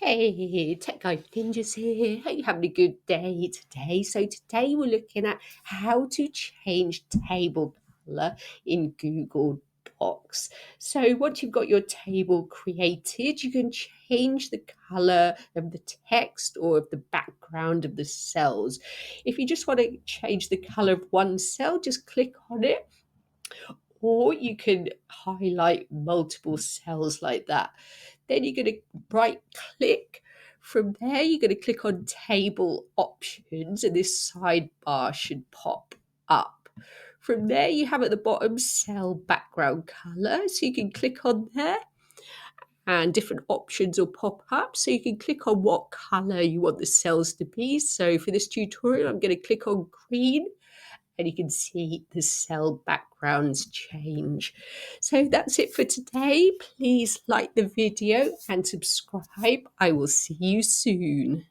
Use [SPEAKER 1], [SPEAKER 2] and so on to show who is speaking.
[SPEAKER 1] Hey, Tech Guy Ninjas here. Hope you're having a good day today. So today we're looking at how to change table color in Google Docs. So once you've got your table created, you can change the color of the text or of the background of the cells. If you just want to change the color of one cell, just click on it, or you can highlight multiple cells like that. Then you're going to right click. From there, you're going to click on table options, and this sidebar should pop up. From there, you have at the bottom cell background color, so you can click on there and different options will pop up. So you can click on what color you want the cells to be. So for this tutorial, I'm going to click on green, and you can see the cell backgrounds change. So that's it for today. Please like the video and subscribe. I will see you soon.